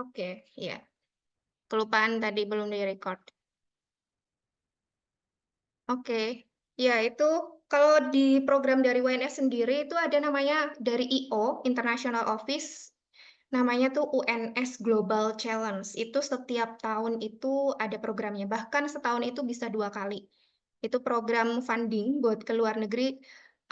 Oke, ya. Kelupaan tadi belum di-record. Oke, ya itu kalau di program dari WNS sendiri itu ada namanya dari IO, International Office, namanya tuh UNS Global Challenge. Itu setiap tahun itu ada programnya, bahkan setahun itu bisa 2 kali. Itu program funding buat ke luar negeri.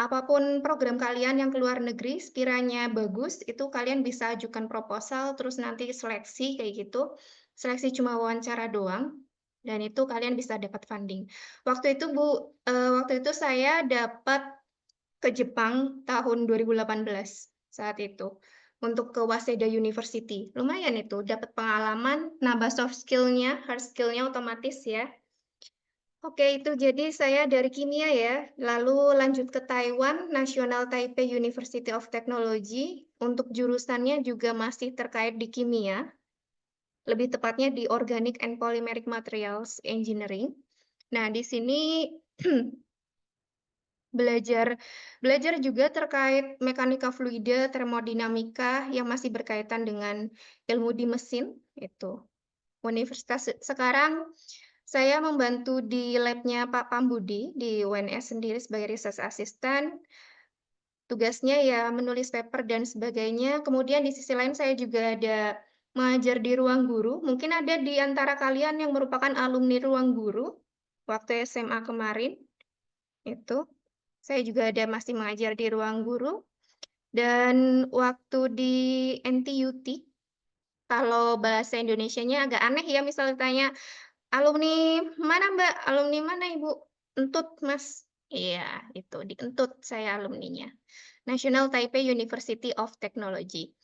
Apapun program kalian yang ke luar negeri, sekiranya bagus, itu kalian bisa ajukan proposal, terus nanti seleksi kayak gitu. Seleksi cuma wawancara doang, dan itu kalian bisa dapat funding. Waktu itu saya dapat ke Jepang tahun 2018 saat itu untuk ke Waseda University. Lumayan itu, dapat pengalaman, nambah soft skill-nya, hard skill-nya otomatis ya. Oke, itu jadi saya dari kimia ya. Lalu lanjut ke Taiwan, National Taipei University of Technology. Untuk jurusannya juga masih terkait di kimia. Lebih tepatnya di Organic and Polymeric Materials Engineering. Nah, di sini belajar juga terkait mekanika fluida, termodinamika yang masih berkaitan dengan ilmu di mesin itu. Universitas sekarang saya membantu di labnya Pak Pambudi di UNS sendiri sebagai research assistant. Tugasnya ya menulis paper dan sebagainya. Kemudian di sisi lain saya juga ada mengajar di ruang guru. Mungkin ada di antara kalian yang merupakan alumni ruang guru waktu SMA kemarin. Itu. Saya juga ada masih mengajar di ruang guru. Dan waktu di NTUT, kalau bahasa Indonesianya agak aneh ya, misalnya tanya, alumni mana Mbak? Alumni mana Ibu? Entut Mas. Iya, itu di Entut saya alumninya. National Taipei University of Technology.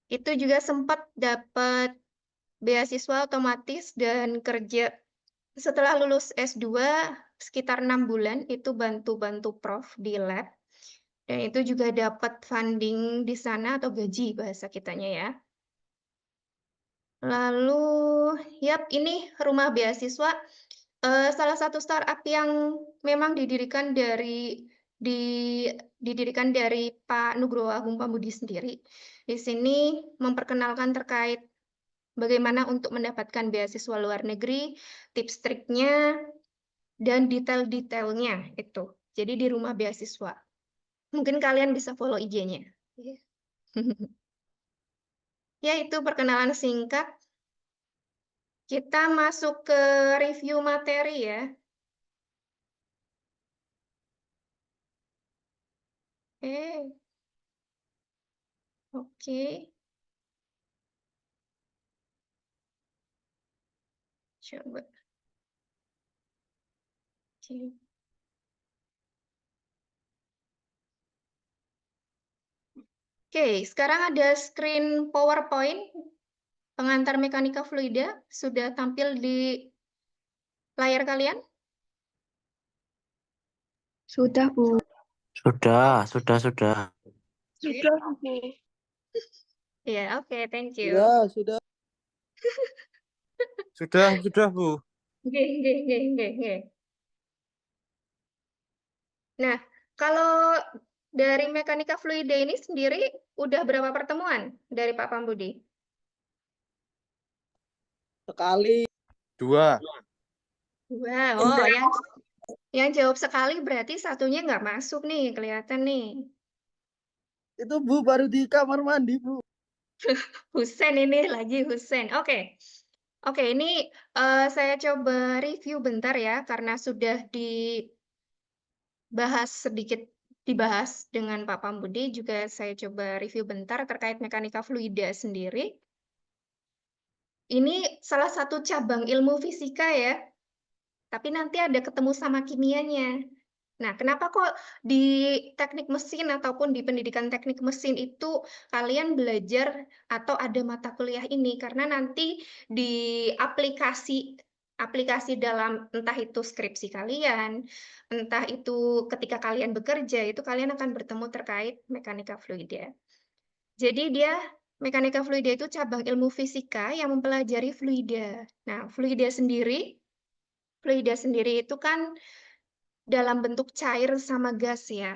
Itu juga sempat dapat beasiswa otomatis dan kerja setelah lulus S2 sekitar 6 bulan itu bantu-bantu prof di lab. Dan itu juga dapat funding di sana atau gaji bahasa kitanya ya. Lalu, yap, ini rumah beasiswa. Salah satu startup yang memang didirikan dari Pak Nugroho Agung Pambudi sendiri. Di sini memperkenalkan terkait bagaimana untuk mendapatkan beasiswa luar negeri, tips triknya, dan detail-detailnya itu. Jadi di rumah beasiswa. Mungkin kalian bisa follow IG-nya. Ya, itu perkenalan singkat. Kita masuk ke review materi ya. Oke. Coba. Oke. Oke, sekarang ada screen PowerPoint pengantar mekanika fluida sudah tampil di layar kalian? Sudah, Bu. Sudah, sudah. Sudah, Bu. Ya, oke, thank you. Ya, sudah. Sudah, Bu. Oke. Nah, kalau dari mekanika fluida ini sendiri udah berapa pertemuan dari Pak Pambudi? Sekali. 2. Wow, oh, yang jawab sekali berarti satunya nggak masuk nih, kelihatan nih. Itu Bu baru di kamar mandi, Bu. Husen ini lagi Husen. Oke. Oke, ini saya coba review bentar ya, karena sudah dibahas dengan Pak Pambudi, juga saya coba review bentar terkait mekanika fluida sendiri. Ini salah satu cabang ilmu fisika ya, tapi nanti ada ketemu sama kimianya. Nah, kenapa kok di teknik mesin ataupun di pendidikan teknik mesin itu kalian belajar atau ada mata kuliah ini? Karena nanti di aplikasi dalam entah itu skripsi kalian, entah itu ketika kalian bekerja, itu kalian akan bertemu terkait mekanika fluida. Jadi mekanika fluida itu cabang ilmu fisika yang mempelajari fluida. Nah, fluida sendiri itu kan dalam bentuk cair sama gas ya.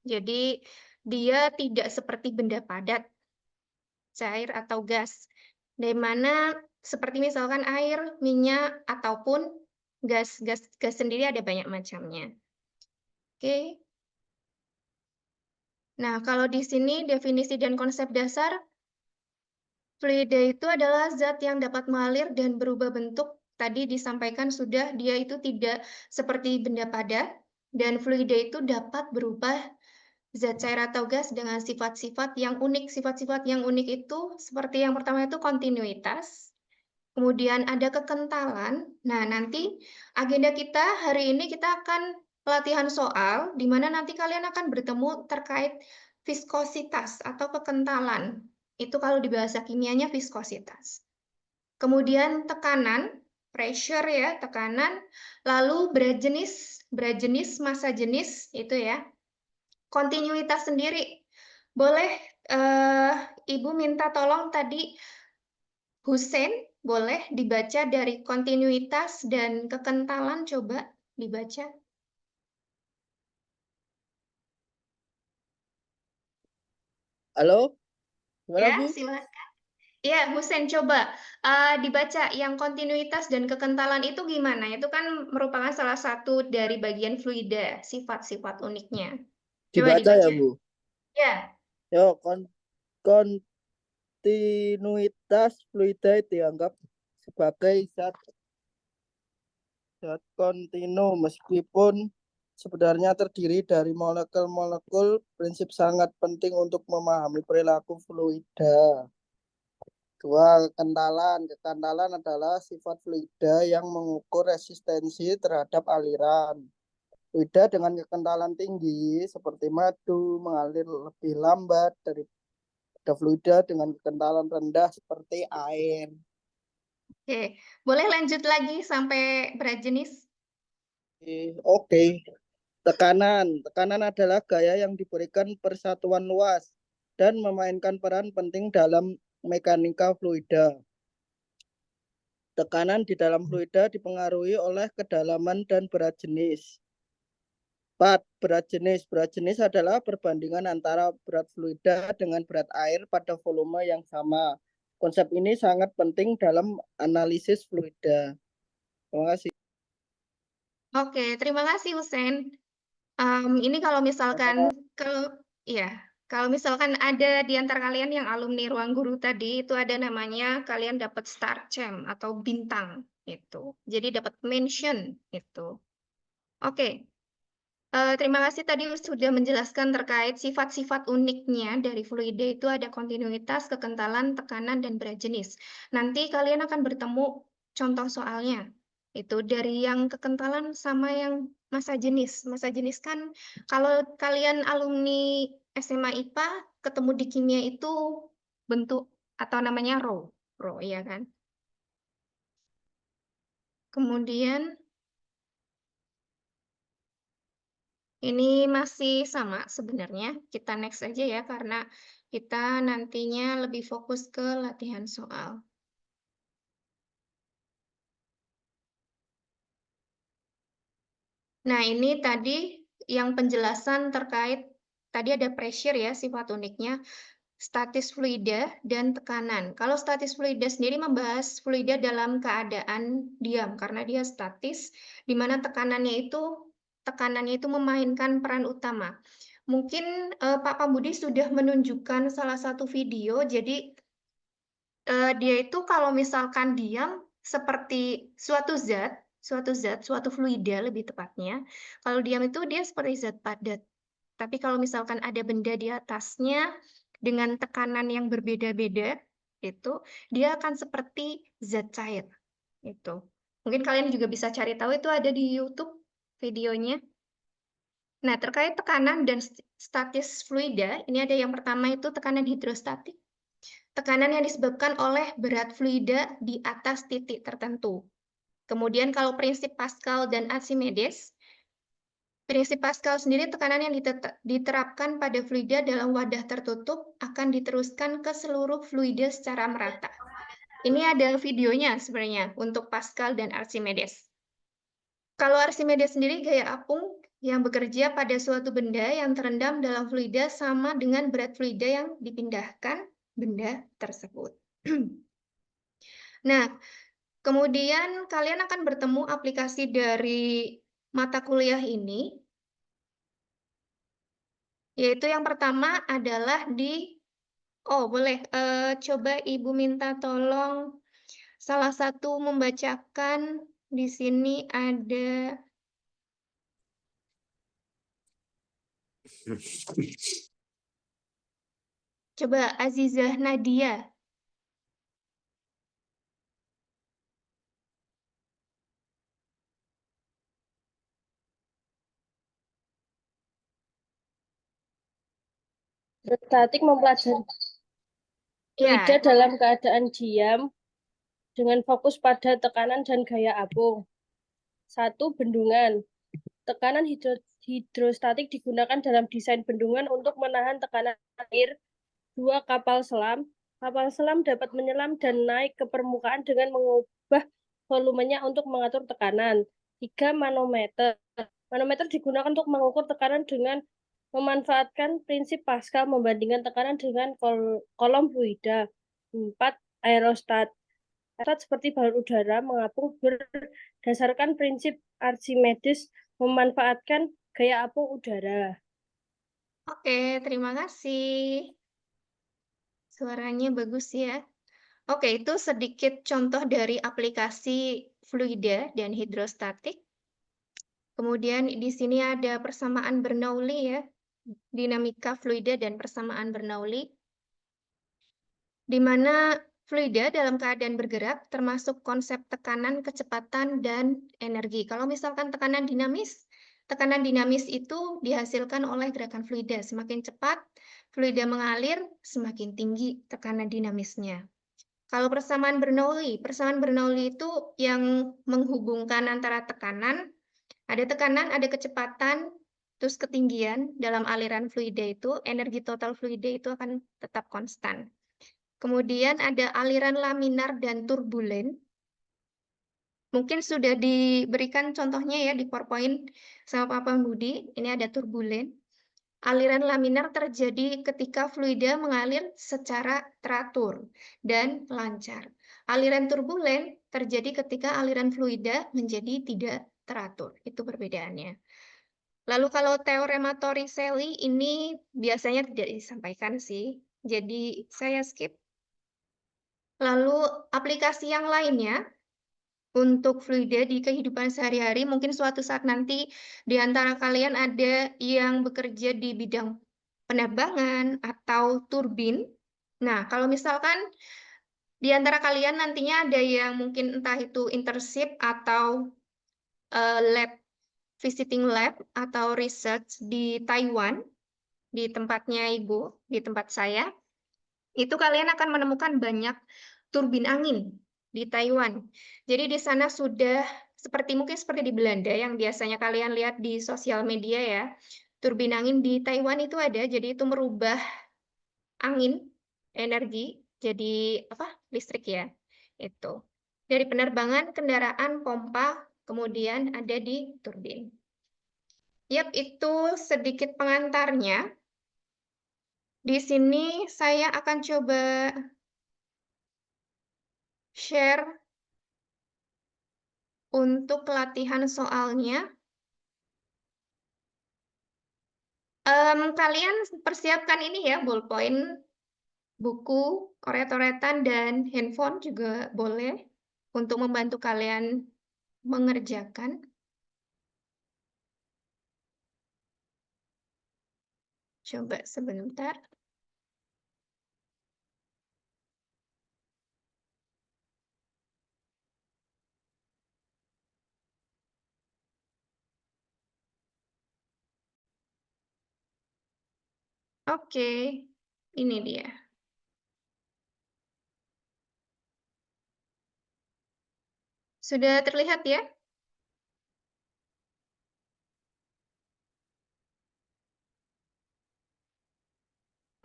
Jadi dia tidak seperti benda padat, cair atau gas. Di mana seperti misalkan air, minyak, ataupun gas sendiri ada banyak macamnya. Oke. Nah, kalau di sini definisi dan konsep dasar, fluida itu adalah zat yang dapat mengalir dan berubah bentuk. Tadi disampaikan sudah, dia itu tidak seperti benda padat, dan fluida itu dapat berubah zat cair atau gas dengan sifat-sifat yang unik. Sifat-sifat yang unik itu seperti yang pertama itu kontinuitas, kemudian ada kekentalan. Nah, nanti agenda kita hari ini kita akan pelatihan soal, di mana nanti kalian akan bertemu terkait viskositas atau kekentalan. Itu kalau di bahasa kimianya viskositas. Kemudian tekanan, pressure ya, tekanan. Lalu berat jenis, massa jenis, itu ya. Kontinuitas sendiri. Boleh Ibu minta tolong tadi Husein, boleh dibaca dari kontinuitas dan kekentalan, coba dibaca. Halo, gimana Ya, Bu? silakan. Ya, Husein, coba dibaca yang kontinuitas dan kekentalan itu gimana? Itu kan merupakan salah satu dari bagian fluida, sifat-sifat uniknya. Coba Dibaca ya dibaca. Bu. Ya, Yo, kontinuitas fluida dianggap sebagai zat kontinu meskipun sebenarnya terdiri dari molekul-molekul. Prinsip sangat penting untuk memahami perilaku fluida. Dua, kekentalan. Kekentalan adalah sifat fluida yang mengukur resistensi terhadap aliran. Fluida dengan kekentalan tinggi seperti madu mengalir lebih lambat daripada fluida dengan kekentalan rendah seperti air. oke. Boleh lanjut lagi sampai berat jenis? Oke. Tekanan. Tekanan adalah gaya yang diberikan persatuan luas dan memainkan peran penting dalam mekanika fluida. Tekanan di dalam fluida dipengaruhi oleh kedalaman dan berat jenis. 4. Berat jenis. Berat jenis adalah perbandingan antara berat fluida dengan berat air pada volume yang sama. Konsep ini sangat penting dalam analisis fluida. Terima kasih. Oke, terima kasih Husein. Ini kalau misalkan kalau misalkan ada di antara kalian yang alumni ruang guru tadi, itu ada namanya kalian dapat star champ atau bintang itu. Jadi dapat mention itu. Oke. Terima kasih tadi sudah menjelaskan terkait sifat-sifat uniknya dari fluida itu ada kontinuitas, kekentalan, tekanan, dan berat jenis. Nanti kalian akan bertemu contoh soalnya. Itu dari yang kekentalan sama yang massa jenis. Massa jenis kan kalau kalian alumni SMA IPA ketemu di kimia itu bentuk atau namanya rho. Rho, iya kan? Kemudian ini masih sama sebenarnya, kita next aja ya, karena kita nantinya lebih fokus ke latihan soal. Nah, ini tadi yang penjelasan terkait, tadi ada pressure ya, sifat uniknya, statis fluida, dan tekanan. Kalau statis fluida sendiri membahas fluida dalam keadaan diam, karena dia statis, di mana tekanannya itu memainkan peran utama. Mungkin Pak Pambudi sudah menunjukkan salah satu video, jadi dia itu kalau misalkan diam seperti suatu fluida lebih tepatnya. Kalau diam itu dia seperti zat padat. Tapi kalau misalkan ada benda di atasnya dengan tekanan yang berbeda-beda, itu dia akan seperti zat cair. Itu. Mungkin kalian juga bisa cari tahu itu ada di YouTube videonya. Nah, terkait tekanan dan statis fluida, ini ada yang pertama itu tekanan hidrostatik. Tekanan yang disebabkan oleh berat fluida di atas titik tertentu. Kemudian kalau prinsip Pascal dan Archimedes, prinsip Pascal sendiri tekanan yang diterapkan pada fluida dalam wadah tertutup akan diteruskan ke seluruh fluida secara merata. Ini ada videonya sebenarnya untuk Pascal dan Archimedes. Kalau Archimedes sendiri gaya apung yang bekerja pada suatu benda yang terendam dalam fluida sama dengan berat fluida yang dipindahkan benda tersebut. Nah, kemudian kalian akan bertemu aplikasi dari mata kuliah ini, yaitu yang pertama adalah boleh, coba Ibu minta tolong salah satu membacakan, di sini ada coba Azizah Nadia. Statik mempelajari Ya, fluida dalam keadaan diam dengan fokus pada tekanan dan gaya apung. 1. Bendungan. Tekanan hidrostatik digunakan dalam desain bendungan untuk menahan tekanan air. 2. Kapal selam. Kapal selam dapat menyelam dan naik ke permukaan dengan mengubah volumenya untuk mengatur tekanan. 3. Manometer. Manometer digunakan untuk mengukur tekanan dengan memanfaatkan prinsip Pascal membandingkan tekanan dengan kolom fluida. 4. Aerostat. Aerostat seperti balon udara mengapung berdasarkan prinsip Archimedes memanfaatkan gaya apung udara. oke, terima kasih. Suaranya bagus ya. Oke, itu sedikit contoh dari aplikasi fluida dan hidrostatik. Kemudian di sini ada persamaan Bernoulli ya, dinamika fluida dan persamaan Bernoulli, di mana fluida dalam keadaan bergerak termasuk konsep tekanan, kecepatan, dan energi. Kalau misalkan tekanan dinamis itu dihasilkan oleh gerakan fluida. Semakin cepat fluida mengalir, semakin tinggi tekanan dinamisnya. Kalau persamaan Bernoulli itu yang menghubungkan antara tekanan, ada kecepatan, terus ketinggian dalam aliran fluida itu, energi total fluida itu akan tetap konstan. Kemudian ada aliran laminar dan turbulen. Mungkin sudah diberikan contohnya ya di PowerPoint sama Pak Budi. Ini ada turbulen. Aliran laminar terjadi ketika fluida mengalir secara teratur dan lancar. Aliran turbulen terjadi ketika aliran fluida menjadi tidak teratur. Itu perbedaannya. Lalu kalau teorema Torricelli ini biasanya tidak disampaikan sih. Jadi saya skip. Lalu aplikasi yang lainnya untuk fluida di kehidupan sehari-hari, mungkin suatu saat nanti di antara kalian ada yang bekerja di bidang penerbangan atau turbin. Nah, kalau misalkan di antara kalian nantinya ada yang mungkin entah itu internship atau visiting lab atau research di Taiwan, di tempatnya Ibu, di tempat saya, itu kalian akan menemukan banyak turbin angin di Taiwan. Jadi di sana sudah mungkin seperti di Belanda yang biasanya kalian lihat di sosial media ya. Turbin angin di Taiwan itu ada, jadi itu merubah angin, energi, jadi listrik ya. Itu. Dari penerbangan, kendaraan, pompa, kemudian ada di turbin. Yap, itu sedikit pengantarnya. Di sini saya akan coba share untuk latihan soalnya. Kalian persiapkan ini ya, ballpoint, buku, coret-coretan, dan handphone juga boleh untuk membantu kalian mengerjakan. Coba sebentar. Oke, ini dia. Sudah terlihat ya?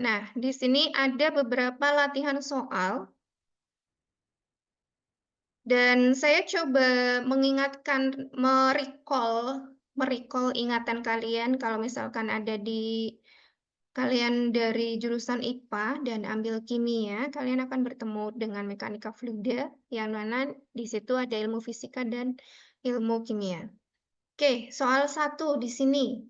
Nah, di sini ada beberapa latihan soal. Dan saya coba mengingatkan, merecall ingatan kalian kalau misalkan ada di kalian dari jurusan IPA dan ambil kimia, kalian akan bertemu dengan mekanika fluida, yang mana di situ ada ilmu fisika dan ilmu kimia. Oke, soal 1 di sini.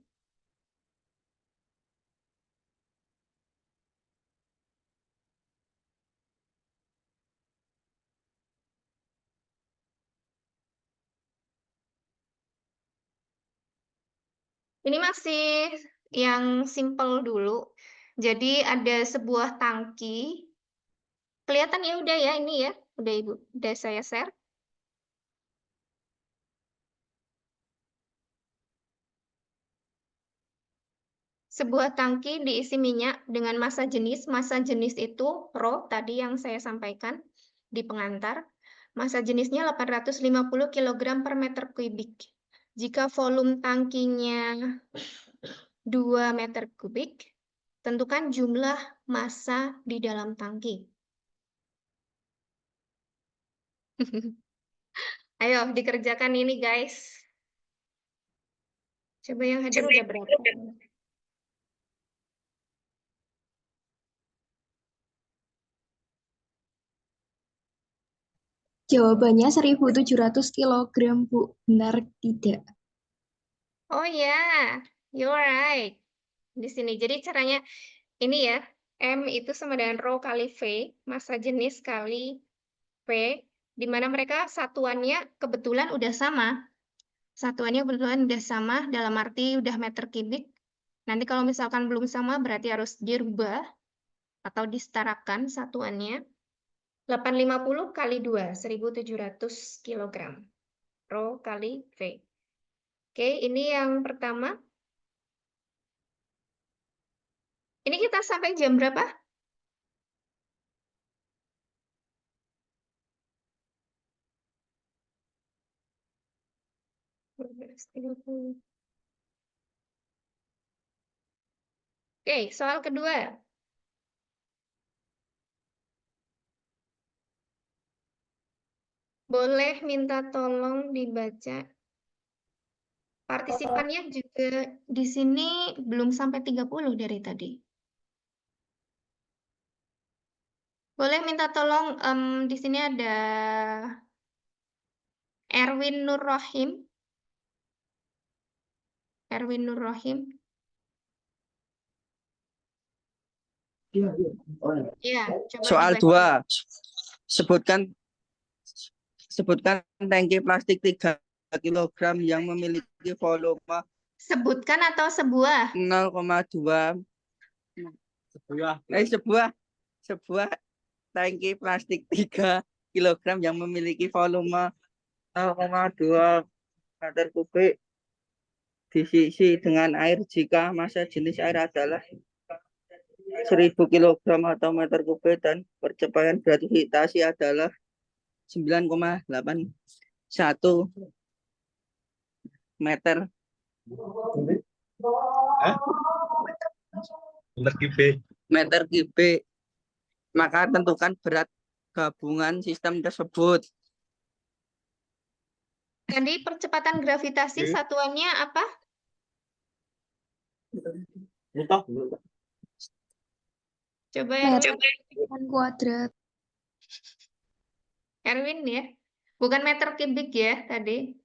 Ini masih yang simple dulu. Jadi ada sebuah tangki. Kelihatan ya udah ya ini ya. Udah Ibu, udah saya share. Sebuah tangki diisi minyak dengan massa jenis itu Rho tadi yang saya sampaikan di pengantar. Massa jenisnya 850 kg per meter kubik. Jika volume tangkinya 2 meter kubik, tentukan jumlah massa di dalam tangki. Ayo dikerjakan ini guys. Coba yang hadir udah berapa? Jawabannya 1.700 kilogram, Bu. Benar tidak? Oh ya, you're right. Di sini. Jadi caranya ini ya, M itu sama dengan rho kali V, massa jenis kali V, di mana mereka satuannya kebetulan udah sama. Satuannya kebetulan udah sama, dalam arti udah meter kubik. Nanti kalau misalkan belum sama, berarti harus dirubah atau disetarakan satuannya. 850 kali 2, 1.700 kilogram. Rho kali V. Oke, ini yang pertama. Ini kita sampai jam berapa? Oke, soal kedua. Boleh minta tolong dibaca. Partisipannya juga di sini belum sampai 30 dari tadi. Boleh minta tolong, di sini ada Erwin Nur Rohim. Erwin Nur Rohim. Ya, coba Soal dibaca. 2. Sebutkan tangki plastik 3 kg yang memiliki volume Sebutkan atau sebuah? 0,2 sebuah tangki plastik 3 kg yang memiliki volume 0,2 meter kubik diisi dengan air jika massa jenis air adalah 1.000 kg atau meter kubik dan percepatan gravitasi adalah 9,81 meter meter kubik. Maka tentukan berat gabungan sistem tersebut. Tadi percepatan gravitasi satuannya apa? Coba Meter Erwin. kuadrat. Erwin ya. Bukan meter kubik ya tadi.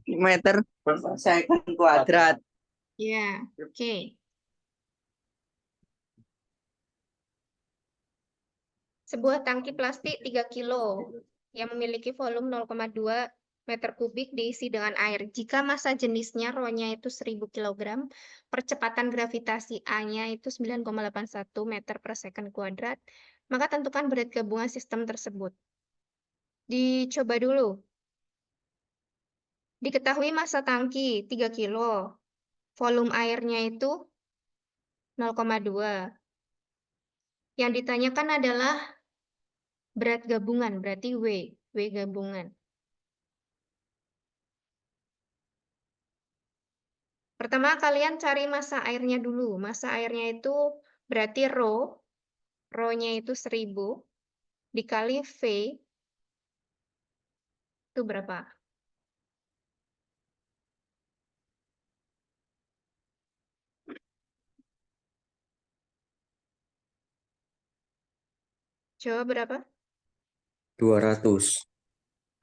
Meter second kuadrat. Ya, oke. Sebuah tangki plastik 3 kilo yang memiliki volume 0,2 meter kubik diisi dengan air. Jika massa jenisnya Rho-nya itu 1.000 kg, percepatan gravitasi A-nya itu 9,81 meter per second kuadrat, maka tentukan berat gabungan sistem tersebut. Dicoba dulu. Diketahui massa tangki 3 kilo, volume airnya itu 0,2. Yang ditanyakan adalah berat gabungan, berarti W gabungan. Pertama, kalian cari massa airnya dulu. Massa airnya itu berarti Rho. Rho-nya itu 1.000. Dikali V. Itu berapa? Coba berapa? 200.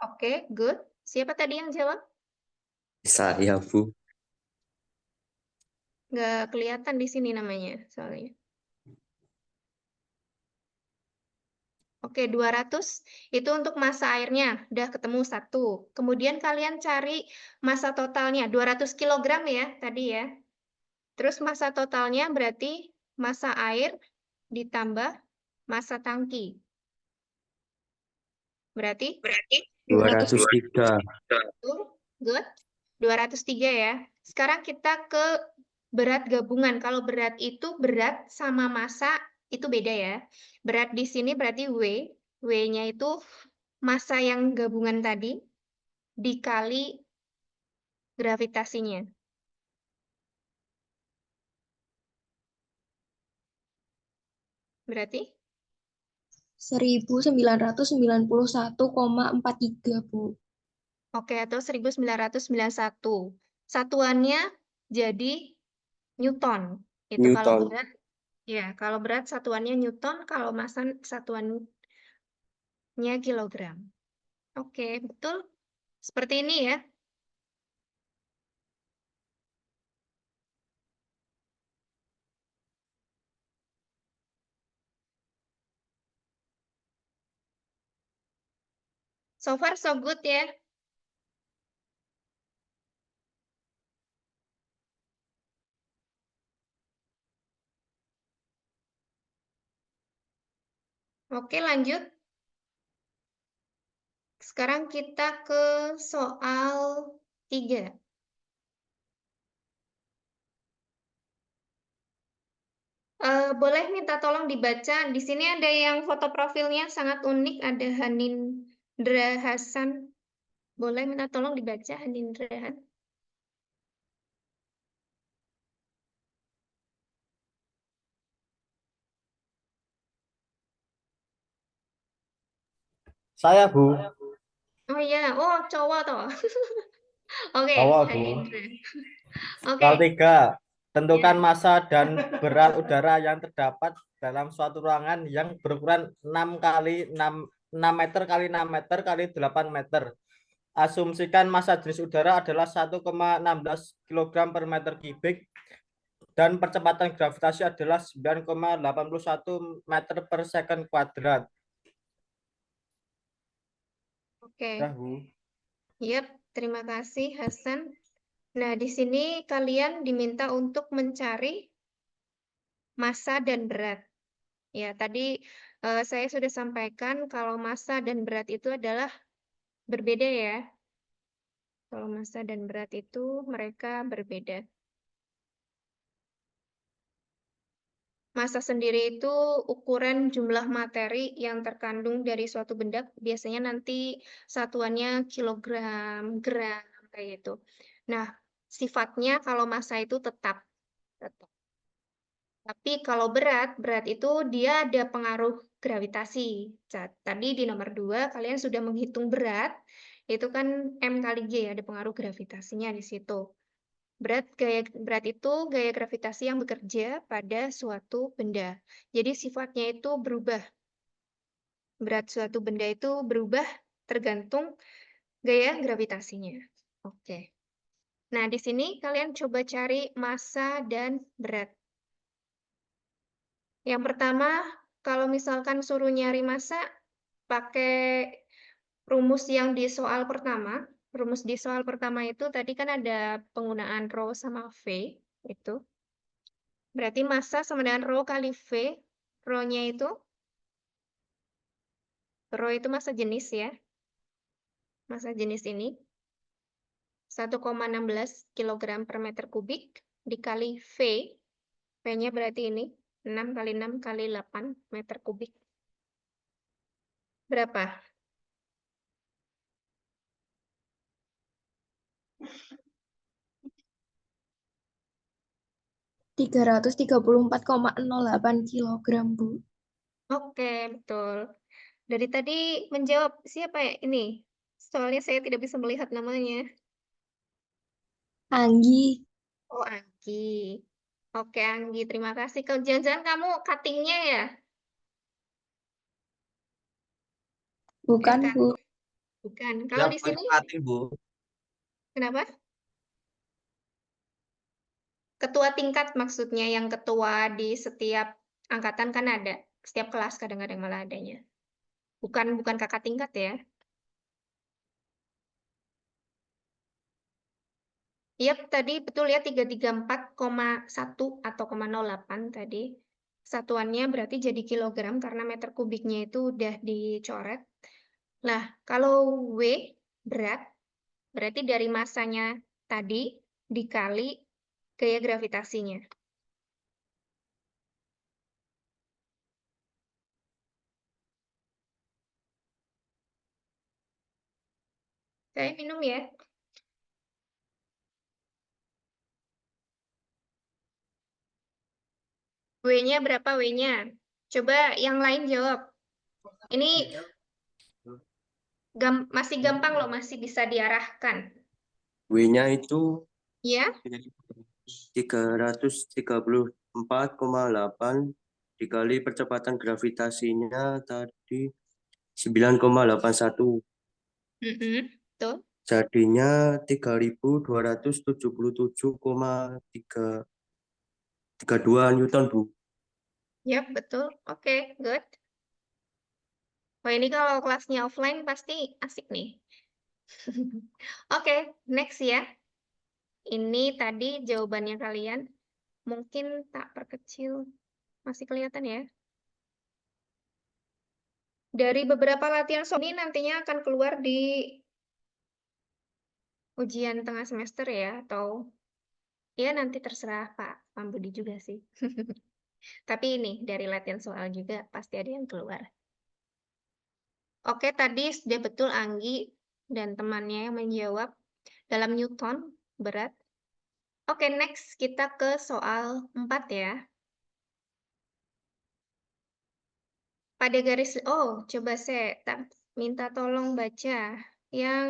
Oke, good. Siapa tadi yang jawab? Saya, Bu. Nggak kelihatan di sini namanya soalnya. Oke, 200 itu untuk massa airnya. Udah ketemu satu. Kemudian kalian cari massa totalnya. 200 kg ya tadi ya. Terus massa totalnya berarti massa air ditambah massa tangki. Berarti 203. Betul, good. 203 ya. Sekarang kita ke berat gabungan. Kalau berat itu berat sama massa itu beda ya. Berat di sini berarti W. W-nya itu massa yang gabungan tadi dikali gravitasinya. Berarti 1991,43, Bu. oke, atau 1991. Satuannya jadi Newton. Itu kalau Newton. berat, ya, kalau berat satuannya Newton, kalau massa satuannya kilogram. Oke, betul. Seperti ini ya. So far so good ya. Oke, lanjut. Sekarang kita ke soal 3. Boleh minta tolong dibaca. Di sini ada yang foto profilnya sangat unik. Ada Hanindra Hasan. Boleh minta tolong dibaca Hanindra Hasan. Saya, Bu. Oh iya, oh cowok toh. Oke, Cowok, Bu. Hanindra. Oke, Soal 3. Tentukan ya. massa dan berat udara yang terdapat dalam suatu ruangan yang berukuran 6 kali 6 meter kali 6 meter kali 8 meter. Asumsikan massa jenis udara adalah 1,16 kg per meter kubik dan percepatan gravitasi adalah 9,81 meter per second kuadrat. Oke. Dah, Bu. Yap, terima kasih Hasan. Nah, di sini kalian diminta untuk mencari massa dan berat. Ya, tadi saya sudah sampaikan kalau massa dan berat itu adalah berbeda ya. Kalau massa dan berat itu mereka berbeda. Massa sendiri itu ukuran jumlah materi yang terkandung dari suatu benda, biasanya nanti satuannya kilogram, gram, kayak gitu. Nah, sifatnya kalau massa itu tetap. Tapi kalau berat itu dia ada pengaruh gravitasi. Tadi di nomor 2 kalian sudah menghitung berat, itu kan M kali G, ada pengaruh gravitasinya di situ. Berat itu gaya gravitasi yang bekerja pada suatu benda. Jadi sifatnya itu berubah. Berat suatu benda itu berubah tergantung gaya gravitasinya. Oke. Nah, di sini kalian coba cari massa dan berat. Yang pertama, kalau misalkan suruh nyari massa, pakai rumus yang di soal pertama. Rumus di soal pertama itu tadi kan ada penggunaan rho sama V, itu. Berarti massa sama dengan rho kali V. Rho-nya itu, rho itu massa jenis ya. Massa jenis ini. 1,16 kg per meter kubik dikali V. V-nya berarti ini. 6 kali 6 kali 8 meter kubik. Berapa? 334,08 kilogram, Bu. Oke, betul. Dari tadi menjawab siapa ya ini? Soalnya saya tidak bisa melihat namanya. Anggi. Oh, Anggi. Oke, Anggi, terima kasih. Jangan-jangan kamu cuttingnya ya? Bukan, kan? Bu. Bukan. Kalau di sini Bu. kenapa? Ketua tingkat maksudnya, yang ketua di setiap angkatan kan ada. Setiap kelas kadang-kadang malah adanya. Bukan kakak tingkat ya. Yap, tadi betul ya 334,1 atau 0,08 tadi. Satuannya berarti jadi kilogram karena meter kubiknya itu udah dicoret. Nah, kalau W berat, berarti dari masanya tadi dikali gaya gravitasinya. Saya minum ya. W-nya berapa W-nya? Coba yang lain jawab. Ini masih gampang loh, masih bisa diarahkan. W-nya itu Ya, 334,8 dikali percepatan gravitasinya tadi 9,81. tuh. Jadinya 3.277,332 Newton, Bu. Yap, betul. Oke, good. Wah, ini kalau kelasnya offline pasti asik nih. Oke, next ya. Ini tadi jawabannya kalian. Mungkin tak perkecil. Masih kelihatan ya? Dari beberapa latihan soal ini nantinya akan keluar di ujian tengah semester ya, atau ya nanti terserah Pak Pambudi juga sih. Tapi ini dari latihan soal juga pasti ada yang keluar. Oke, tadi sudah betul Anggi dan temannya yang menjawab dalam Newton berat. Oke, next kita ke soal 4 ya. Pada garis, coba saya minta tolong baca. Yang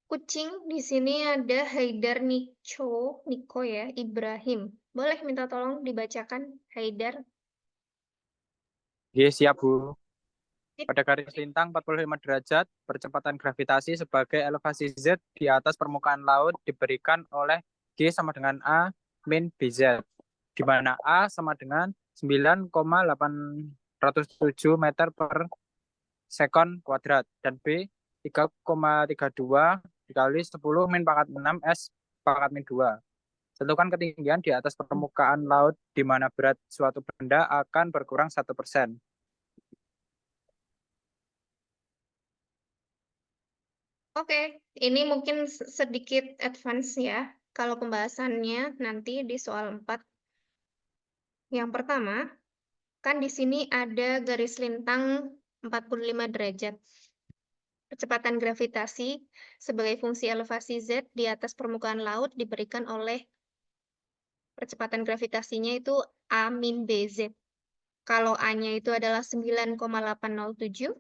kucing di sini ada Haidar Niko ya, Ibrahim. Boleh minta tolong dibacakan Haidar? Oke, siap, Bu. Pada garis lintang 45 derajat, percepatan gravitasi sebagai elevasi Z di atas permukaan laut diberikan oleh G sama dengan A min BZ, di mana A sama dengan 9,807 meter per sekon kuadrat, dan B 3,32 dikali 10 min pangkat 6 S pangkat min 2. Tentukan ketinggian di atas permukaan laut di mana berat suatu benda akan berkurang 1%. Oke, ini mungkin sedikit advance ya. Kalau pembahasannya nanti di soal 4. Yang pertama, kan di sini ada garis lintang 45 derajat. Percepatan gravitasi sebagai fungsi elevasi Z di atas permukaan laut diberikan oleh percepatan gravitasinya itu A min BZ. Kalau A-nya itu adalah 9,807,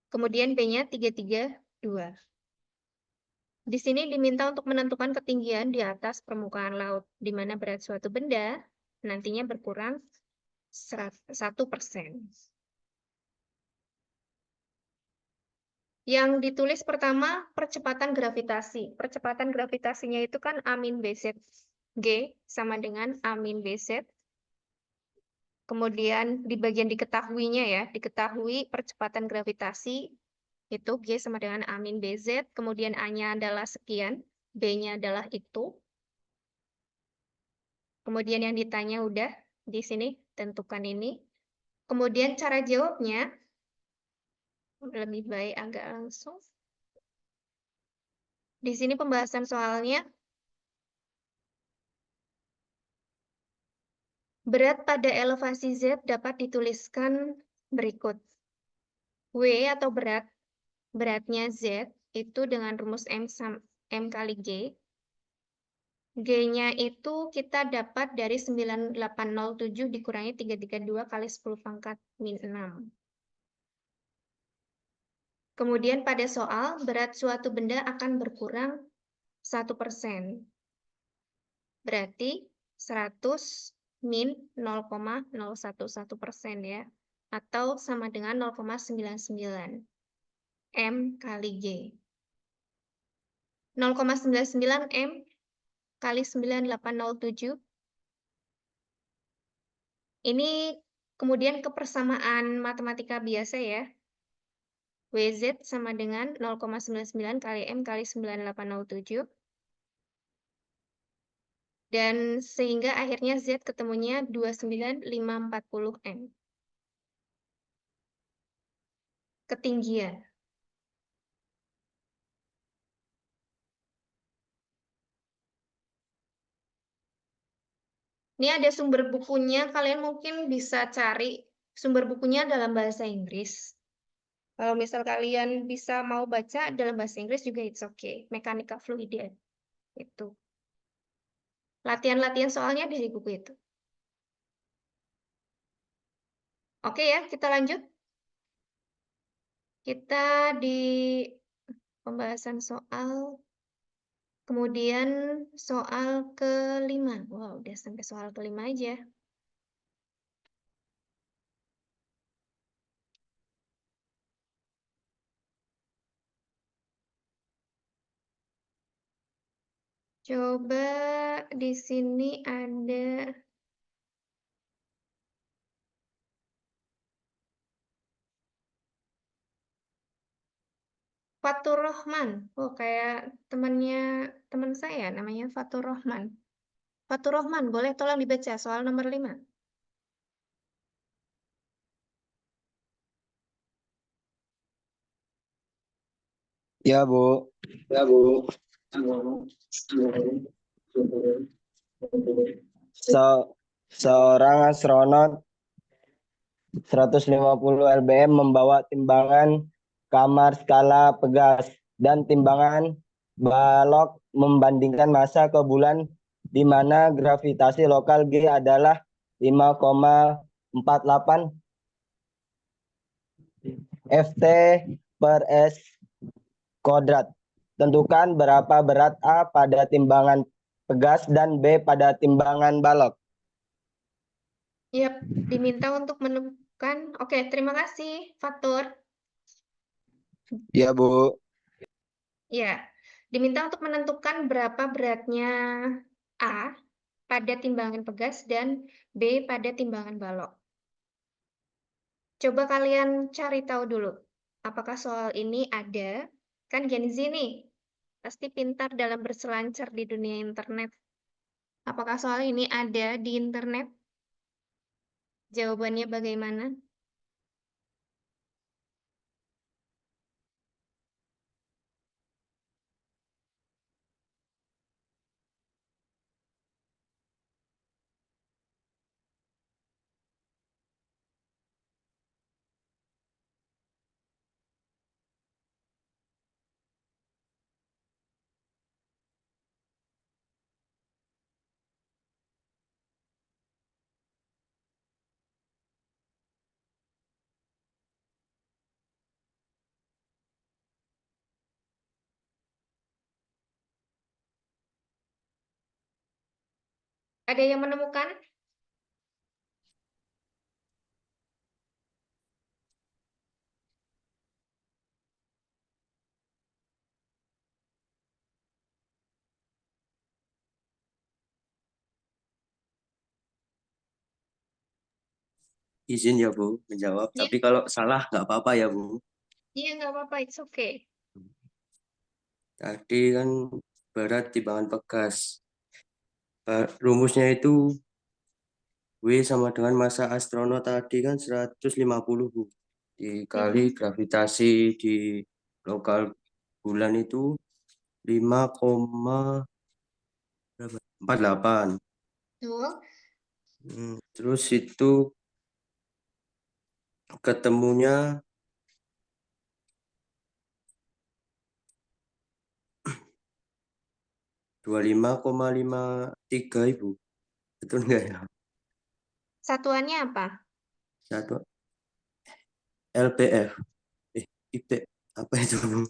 kemudian B-nya 332. Di sini diminta untuk menentukan ketinggian di atas permukaan laut, di mana berat suatu benda nantinya berkurang 1%. Yang ditulis pertama, percepatan gravitasi. Percepatan gravitasinya itu kan A min BZ. G sama dengan A min BZ. Kemudian di bagian diketahuinya ya, diketahui percepatan gravitasi itu G sama dengan A min BZ. Kemudian A-nya adalah sekian, B-nya adalah itu. Kemudian yang ditanya udah di sini, tentukan ini. Kemudian cara jawabnya, lebih baik agak langsung. Di sini pembahasan soalnya, berat pada elevasi Z dapat dituliskan berikut. W atau beratnya Z itu dengan rumus M kali G. G-nya itu kita dapat dari 9807 dikurangi 332 kali 10 pangkat min 6. Kemudian pada soal, berat suatu benda akan berkurang 1%. Berarti 100 min 0,011% ya. atau sama dengan 0,99 M kali G. 0,99 M kali 9807. Ini kemudian kepersamaan matematika biasa ya. WZ sama dengan 0,99 kali M kali 9807. Dan sehingga akhirnya Z ketemunya 29540 M. Ketinggian. Ini ada sumber bukunya, kalian mungkin bisa cari sumber bukunya dalam bahasa Inggris. Kalau misal kalian bisa mau baca dalam bahasa Inggris juga it's okay. Mekanika fluida. Itu. Latihan-latihan soalnya dari buku itu. Oke ya, kita lanjut. Kita di pembahasan soal, kemudian soal kelima. Wow, udah sampai soal kelima aja. Coba di sini ada Fatur Rahman. Oh, kayak teman saya namanya Fatur Rahman. Fatur Rahman, boleh tolong dibaca soal nomor 5. Ya, Bu. Seorang astronot 150 lbm membawa timbangan kamar skala Pegas dan timbangan balok membandingkan masa ke bulan di mana gravitasi lokal G adalah 5,48 Ft per S kuadrat. Tentukan berapa berat A pada timbangan Pegas dan B pada timbangan balok. Yap, diminta untuk menemukan. Oke, terima kasih, Fatur. Ya, Bu. Ya, diminta untuk menentukan berapa beratnya A pada timbangan Pegas dan B pada timbangan balok. Coba kalian cari tahu dulu, apakah soal ini ada? Kan Gen Z nih, pasti pintar dalam berselancar di dunia internet. Apakah soal ini ada di internet? Jawabannya bagaimana? Ada yang menemukan? Izin ya Bu menjawab, Iya. tapi kalau salah nggak apa-apa ya Bu. Iya, nggak apa-apa, it's okay. Tadi kan berat timbangan Pegas. Rumusnya itu W sama dengan masa astronot tadi kan 150 Bu. Dikali gravitasi di lokal bulan itu 5,48. Betul. Terus itu ketemunya 25,53 Ibu. Betul nggak ya? Satuannya apa? Satu LPF. IP apa itu Bu?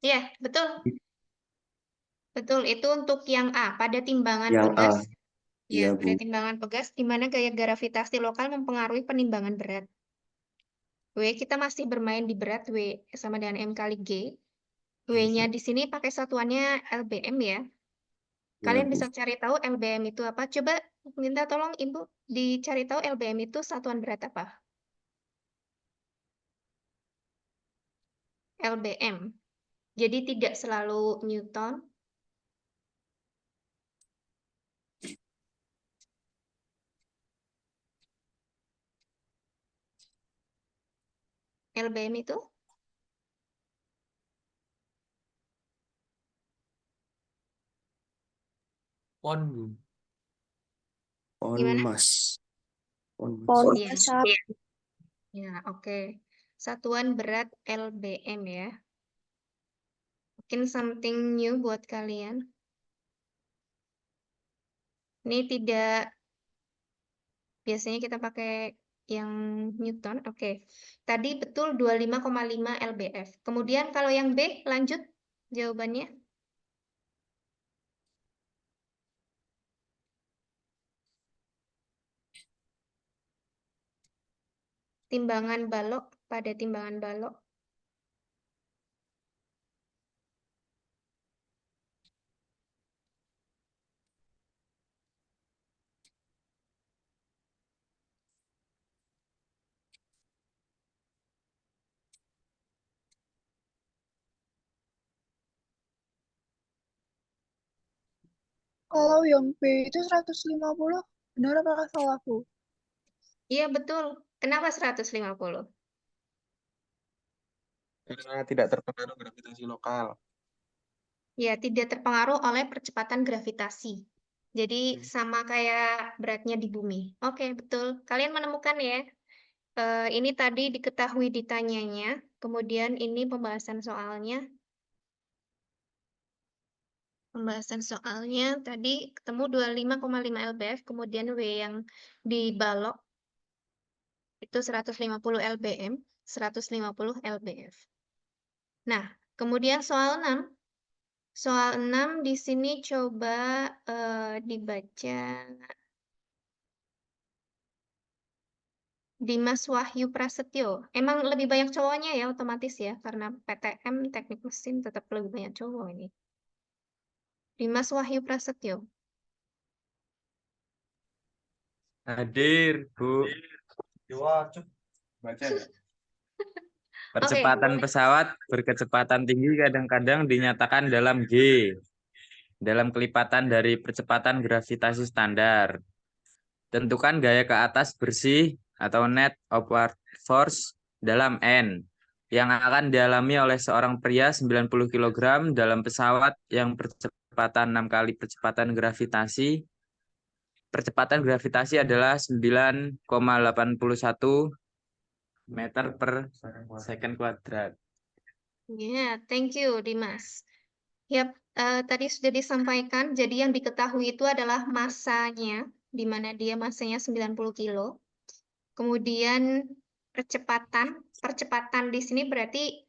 Iya, betul. Betul, itu untuk yang A, pada timbangan Yang A. Pegas Ya, Iya, pada Bu. timbangan pegas, di mana gaya gravitasi lokal mempengaruhi penimbangan berat. W, kita masih bermain di berat, W sama dengan M kali G. W-nya di sini pakai satuannya LBM ya. Iya, Kalian Bu. bisa cari tahu LBM itu apa? Coba minta tolong Ibu dicari tahu LBM itu satuan berat apa? LBM. Jadi tidak selalu Newton. LBM itu Pon, Bu. gimana? Onmas. Pon Iya. asap. Ya, oke. Satuan berat LBM ya. Mungkin something new buat kalian. Ini tidak, biasanya kita pakai yang Newton. Oke. Tadi betul 25,5 lbf. Kemudian kalau yang B, lanjut jawabannya. Timbangan balok pada timbangan balok. Kalau yang B itu 150, benar apa salah, Bu? Iya, betul. Kenapa 150? Karena tidak terpengaruh gravitasi lokal. Ya, tidak terpengaruh oleh percepatan gravitasi. Jadi sama kayak beratnya di bumi. Oke, betul. Kalian menemukan ya. Ini tadi diketahui ditanyanya. Kemudian ini pembahasan soalnya. Pembahasan soalnya tadi ketemu 25,5 lbf. Kemudian W yang di balok itu 150 lbm. 150 lbf. Nah, kemudian soal 6. Soal 6 di sini coba dibaca. Dimas Wahyu Prasetyo. Emang lebih banyak cowoknya ya otomatis ya, karena PTM teknik mesin tetap lebih banyak cowok ini. Dimas Wahyu Prasetyo. Hadir, Bu. Baca ya. Percepatan pesawat berkecepatan tinggi kadang-kadang dinyatakan dalam G, dalam kelipatan dari percepatan gravitasi standar. Tentukan gaya ke atas bersih atau net upward force dalam N yang akan dialami oleh seorang pria 90 kg dalam pesawat yang percepatan 6 kali percepatan gravitasi. Percepatan gravitasi adalah 9,81 meter per second kuadrat. Ya, thank you Dimas. Yap, tadi sudah disampaikan, jadi yang diketahui itu adalah masanya, di mana dia masanya 90 kilo. Kemudian percepatan di sini berarti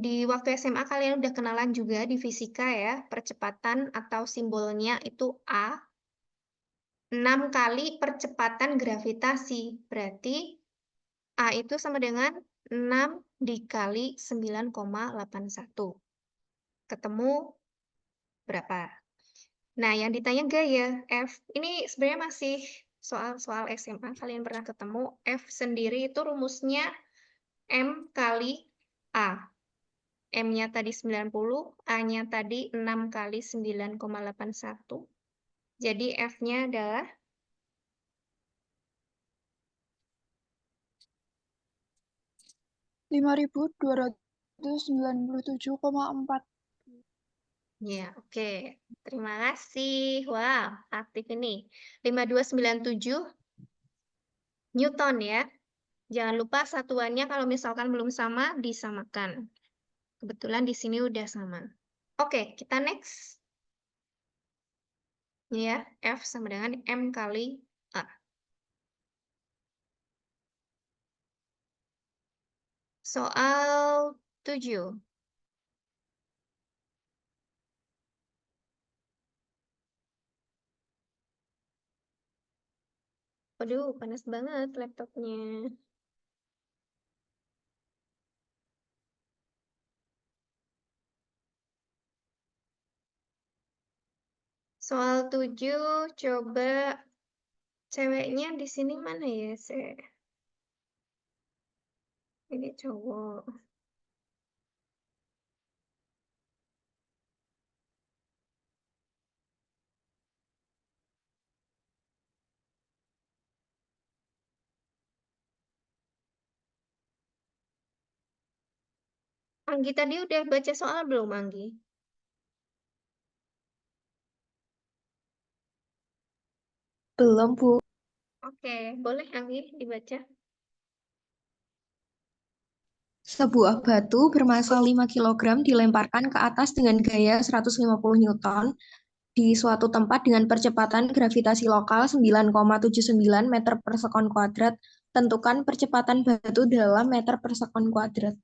di waktu SMA kalian udah kenalan juga di fisika ya, percepatan atau simbolnya itu A. 6 kali percepatan gravitasi, berarti A itu sama dengan 6 dikali 9,81. Ketemu berapa? Nah, yang ditanya gaya F, ini sebenarnya masih soal-soal SMA, kalian pernah ketemu. F sendiri itu rumusnya M kali A. M-nya tadi 90, A-nya tadi 6 kali 9,81. Jadi F-nya adalah 5.297,4. ya, oke. Terima kasih. Wow, aktif ini. 5297 Newton ya. Jangan lupa satuannya kalau misalkan belum sama, disamakan. Kebetulan di sini udah sama. Oke, kita next. Ya, F sama dengan M kali A. Soal 7. Waduh, panas banget laptopnya. Soal 7, coba ceweknya di sini mana ya, Ini cowok. Anggi tadi udah baca soal belum, Anggi? Belum, Bu. Oke, boleh Anggi dibaca. Sebuah batu bermasa 5 kg dilemparkan ke atas dengan gaya 150 Newton di suatu tempat dengan percepatan gravitasi lokal 9,79 meter per sekon kuadrat. Tentukan percepatan batu dalam meter per sekon kuadrat.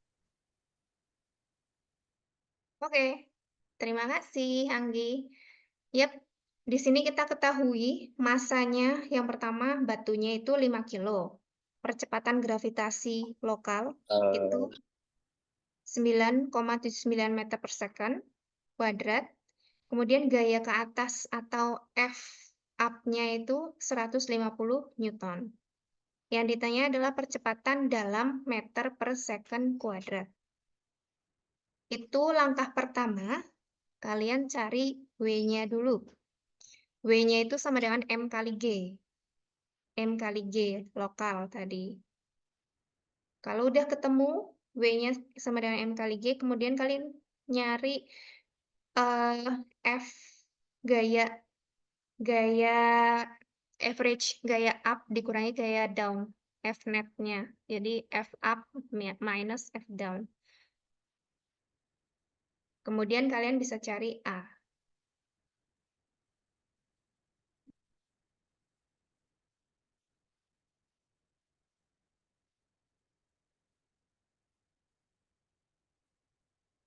Oke, terima kasih Anggi. Yap, di sini kita ketahui masanya yang pertama batunya itu 5 kilo. Percepatan gravitasi lokal itu 9,79 meter per second kuadrat. Kemudian gaya ke atas atau F up-nya itu 150 Newton. Yang ditanya adalah percepatan dalam meter per second kuadrat. Itu langkah pertama, kalian cari W-nya dulu. W-nya itu sama dengan M kali G. M kali G lokal tadi. Kalau udah ketemu W-nya sama dengan M kali G, kemudian kalian nyari F gaya average, gaya up dikurangi gaya down, F net-nya. Jadi F up minus F down. Kemudian kalian bisa cari A.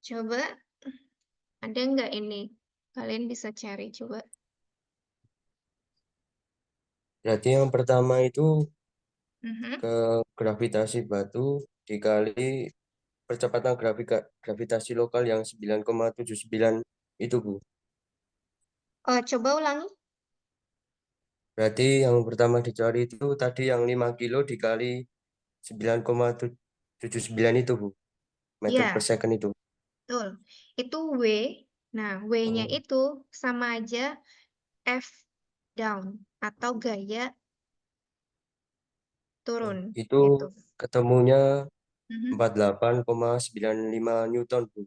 Coba, ada nggak ini? Kalian bisa cari, coba. Berarti yang pertama itu Mhm. ke gravitasi batu dikali percepatan gravitasi lokal yang 9,79 itu, Bu. Coba ulangi. Berarti yang pertama dicari itu tadi yang 5 kilo dikali 9,79 itu, Bu. Meter Ya, per second itu. betul. Itu W. Nah, W-nya Oh, itu sama aja F down atau gaya turun. itu Gitu. ketemunya Mhm. 48,95 Newton, Bu.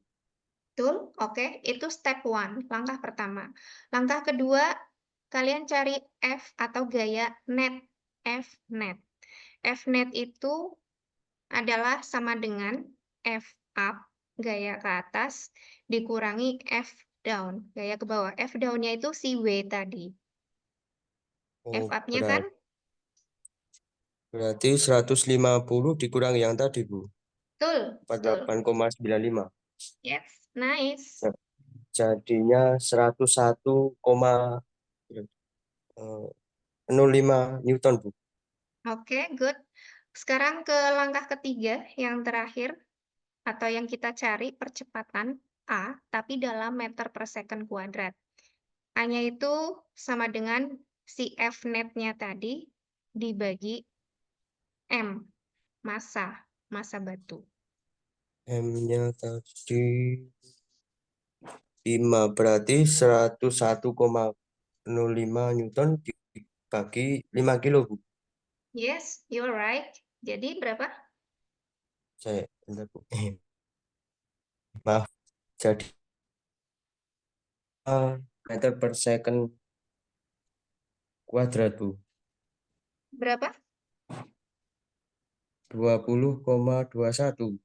Betul? Oke, itu step 1, langkah pertama. Langkah kedua, kalian cari F atau gaya net. F net. F net itu adalah sama dengan F up, gaya ke atas, dikurangi F down, gaya ke bawah. F down-nya itu si W tadi. F Oh, up-nya kan? berarti 150 dikurangi yang tadi, Bu. Betul, betul. 48,95. Yes, nice. Jadinya 101,05 Newton, Bu. Oke, good. Sekarang ke langkah ketiga, yang terakhir, atau yang kita cari percepatan A, tapi dalam meter per second kuadrat. A-nya itu sama dengan si F net-nya tadi dibagi M, massa batu. M-nya tadi 5, berarti 101,05 Newton dibagi 5 kilo, Bu. Yes, you're right. Jadi berapa? Bentar, Bu. Maaf, jadi meter per second kuadrat, Bu. Berapa? 20,21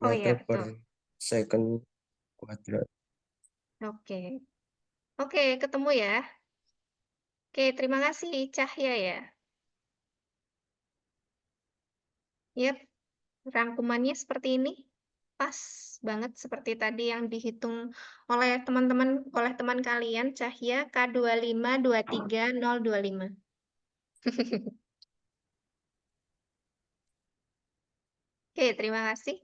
Oh iya, meter per betul. second kuadrat. Oke. Oke, ketemu ya. Oke, terima kasih Cahya ya. Yap, rangkumannya seperti ini. Pas banget seperti tadi yang dihitung oleh teman kalian, Cahya K2523025. Oke, terima kasih.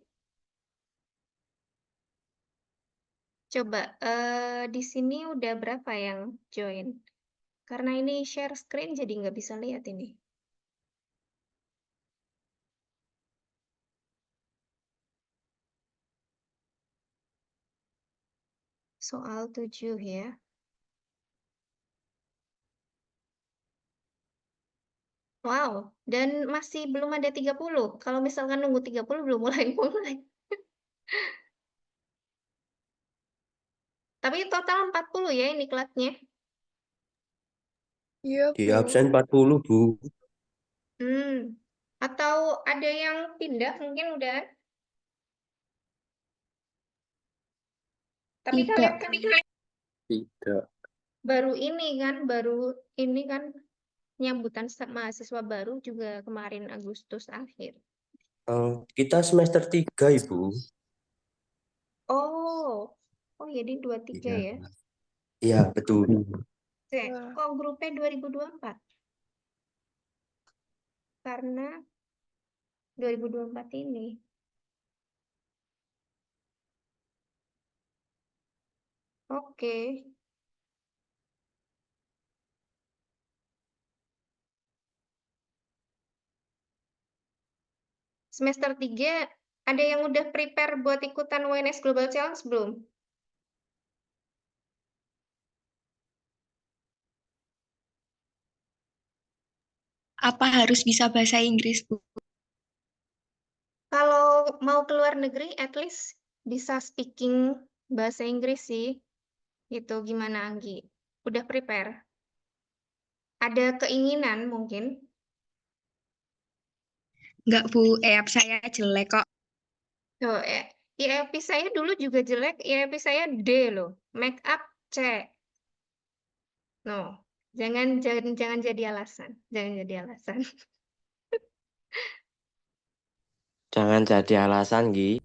Coba di sini udah berapa yang join? Karena ini share screen jadi nggak bisa lihat ini. Soal 7 ya. Wow, dan masih belum ada 30. Kalau misalkan nunggu 30 belum mulai-mulai. Tapi total 40 ya ini kelasnya. Iya, Di Bu. absen 40, Bu. Atau ada yang pindah mungkin udah. Tapi Tidak. kalian Tidak. baru ini kan nyambutan mahasiswa baru juga kemarin Agustus akhir. Kita semester 3, Ibu. Oh, jadi 23 ya. Iya, betul. Kok grupnya 2024? Karena 2024 ini. Oke. Semester 3 ada yang udah prepare buat ikutan UNS Global Challenge belum? Apa harus bisa bahasa Inggris, Bu? Kalau mau keluar negeri, at least bisa speaking bahasa Inggris sih. Itu gimana, Anggi? Udah prepare? Ada keinginan mungkin? Enggak, Bu. Saya jelek kok. Tuh, IEP saya dulu juga jelek, IEP saya D loh. Make up C. No, jangan jadi alasan. Jangan jadi alasan. Jangan jadi alasan, Gi.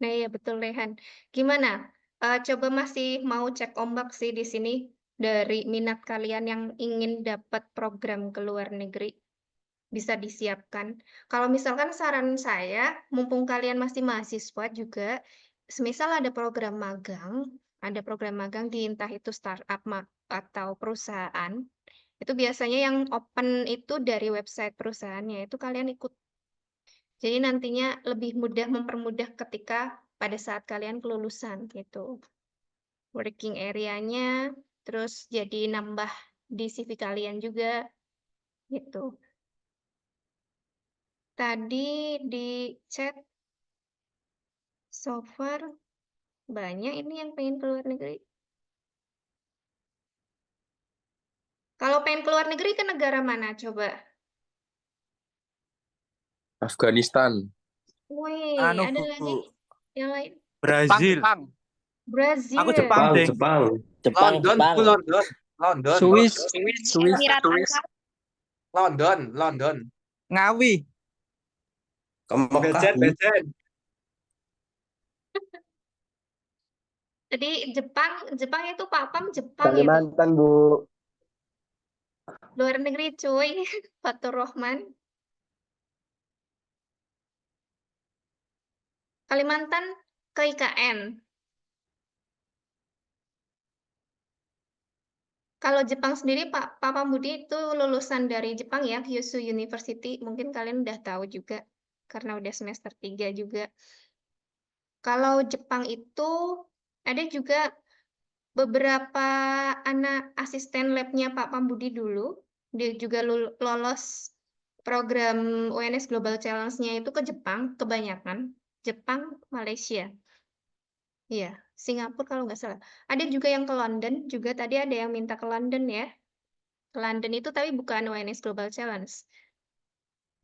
Nah, iya betul Rehan. Gimana? Coba masih mau cek ombak sih di sini dari minat kalian yang ingin dapat program ke luar negeri. Bisa disiapkan. Kalau misalkan saran saya, mumpung kalian masih mahasiswa juga, semisal ada program magang di entah itu startup atau perusahaan, itu biasanya yang open itu dari website perusahaannya, itu kalian ikut. Jadi nantinya lebih mempermudah ketika pada saat kalian kelulusan gitu. Working area-nya, terus jadi nambah di CV kalian juga gitu. Tadi di chat so far banyak ini yang pengen keluar negeri. Kalau pengen keluar negeri ke negara mana coba? Afghanistan. Wih, Anu, ada Bu. lagi yang lain? Brazil. Jepang. Brazil. Aku Jepang, deh. Jepang. London, Bu, London. London. Swiss. Emirat Arab. London. Ngawi. Bejen. Jadi Jepang itu Pak Pam Jepang itu. Kalimantan, Bu. Luar negeri cuy, Fatur Rahman. Kalimantan ke IKN. Kalau Jepang sendiri Pak Pambudi itu lulusan dari Jepang ya, Kyushu University. Mungkin kalian udah tahu juga karena udah semester 3 juga. Kalau Jepang itu ada juga beberapa anak asisten labnya Pak Pambudi dulu. Dia juga lolos program UNS Global Challenge-nya itu ke Jepang, kebanyakan. Jepang, Malaysia. Iya, Singapura kalau nggak salah. Ada juga yang ke London, juga tadi ada yang minta ke London ya. Ke London itu tapi bukan UNS Global Challenge.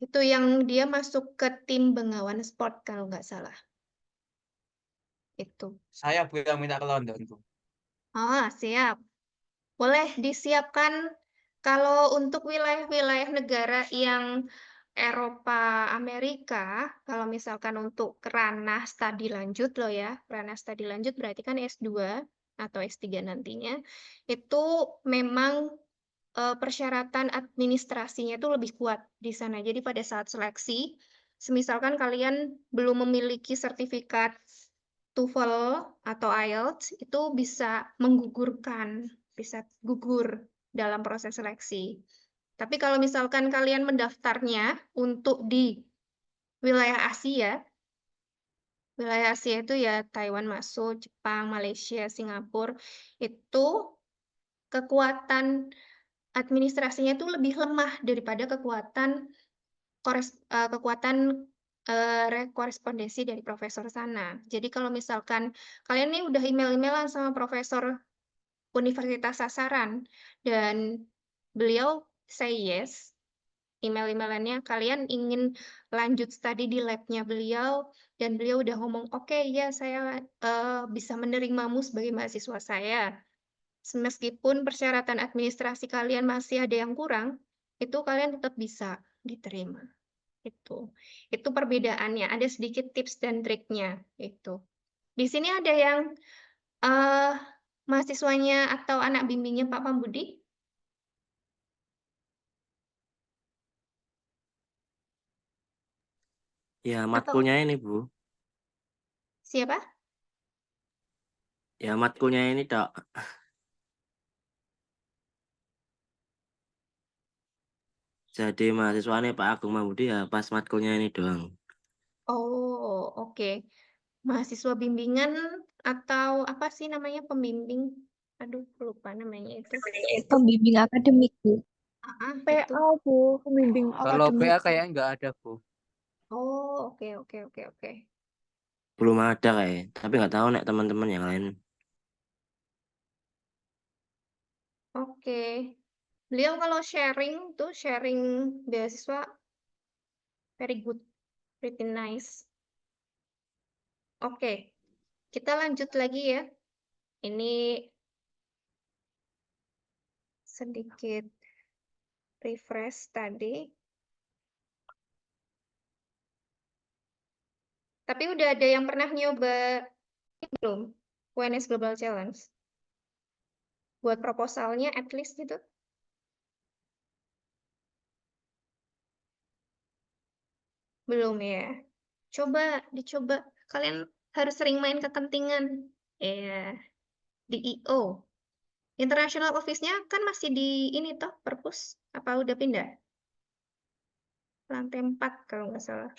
Itu yang dia masuk ke tim Bengawan Sport kalau nggak salah. Itu. Saya Bu yang minta ke London, Bu. Siap. Boleh disiapkan kalau untuk wilayah-wilayah negara yang Eropa, Amerika, kalau misalkan untuk ranah studi lanjut loh ya, ranah studi lanjut berarti kan S2 atau S3 nantinya, itu memang persyaratan administrasinya itu lebih kuat di sana. Jadi pada saat seleksi, semisalkan kalian belum memiliki sertifikat TOEFL atau IELTS, itu bisa menggugurkan, bisa gugur dalam proses seleksi. Tapi kalau misalkan kalian mendaftarnya untuk di wilayah Asia itu ya Taiwan masuk, Jepang, Malaysia, Singapura, itu kekuatan administrasinya itu lebih lemah daripada kekuatan korespondensi dari profesor sana. Jadi kalau misalkan kalian nih udah email-emailan sama profesor universitas sasaran dan beliau say yes, email-emailannya kalian ingin lanjut studi di labnya beliau dan beliau udah ngomong oke ya saya bisa menerimamu sebagai mahasiswa saya. Meskipun persyaratan administrasi kalian masih ada yang kurang, itu kalian tetap bisa diterima. Itu perbedaannya. Ada sedikit tips dan triknya. Itu. Di sini ada yang mahasiswanya atau anak bimbingnya Pak Pambudi? Ya, Atau matkulnya ini, Bu. siapa? Ya, matkulnya ini, Dok. Jadi mahasiswanya Pak Agung Mahmudi ya pas matkulnya ini doang. Oh, oke. Mahasiswa bimbingan atau apa sih namanya pembimbing? Aduh, lupa namanya itu. Pembimbing akademik, Bu. Itu. PA, Bu, pembimbing Kalau akademik. PA kayaknya nggak ada, Bu. Oh, oke. Belum ada kayak, tapi nggak tahu nek teman-teman yang lain. Oke. Beliau kalau sharing beasiswa very good, pretty nice. Oke, kita lanjut lagi ya. Ini sedikit refresh tadi. Tapi udah ada yang pernah nyoba belum? UNS Global Challenge. Buat proposalnya at least gitu. Belum ya. Dicoba. Kalian harus sering main ke Kentingan. Di IO. International Office-nya kan masih di ini toh, Perpus. Apa udah pindah? Lantai 4 kalau nggak salah.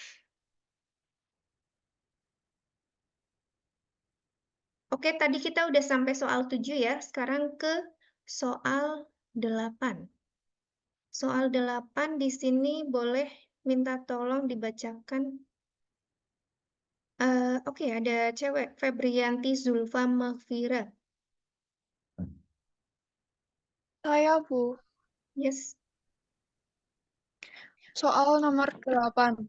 Oke, tadi kita udah sampai soal 7 ya. Sekarang ke soal 8. Soal 8 di sini boleh minta tolong dibacakan. Oke, ada cewek, Febrianti Zulfa Mahfira. Saya, Bu. Yes. Soal nomor 8.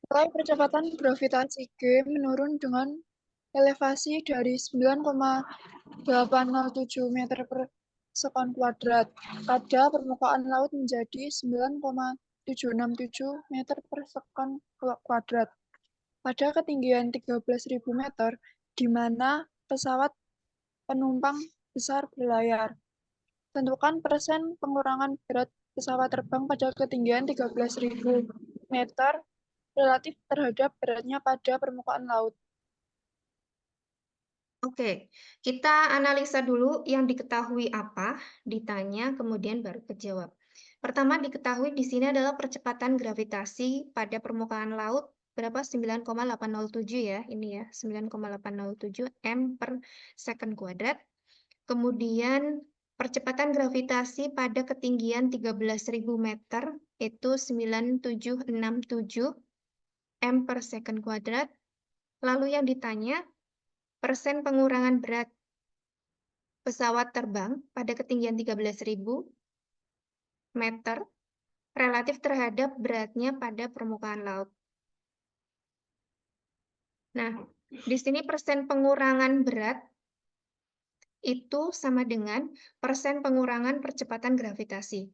Nilai percepatan gravitasi G menurun dengan elevasi dari 9,807 meter per sekon kuadrat pada permukaan laut menjadi 9,767 meter per sekon kuadrat pada ketinggian 13.000 meter, di mana pesawat penumpang besar berlayar. Tentukan persen pengurangan berat pesawat terbang pada ketinggian 13.000 meter relatif terhadap beratnya pada permukaan laut. Oke, kita analisa dulu yang diketahui apa, ditanya, kemudian baru kejawab. Pertama diketahui di sini adalah percepatan gravitasi pada permukaan laut berapa? 9,807 ya, ini ya, 9,807 M per second kuadrat. Kemudian percepatan gravitasi pada ketinggian 13.000 meter itu 9767 M per second kuadrat. Lalu yang ditanya, persen pengurangan berat pesawat terbang pada ketinggian 13.000 meter relatif terhadap beratnya pada permukaan laut. Nah, di sini persen pengurangan berat itu sama dengan persen pengurangan percepatan gravitasi.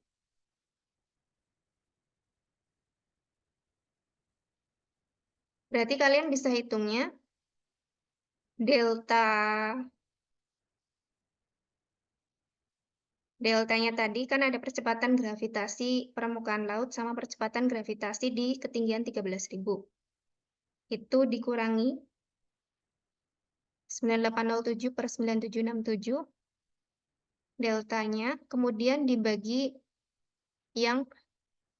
Berarti kalian bisa hitungnya delta Deltanya tadi kan ada percepatan gravitasi permukaan laut sama percepatan gravitasi di ketinggian 13.000. Itu dikurangi 9807 per 9767 deltanya, kemudian dibagi yang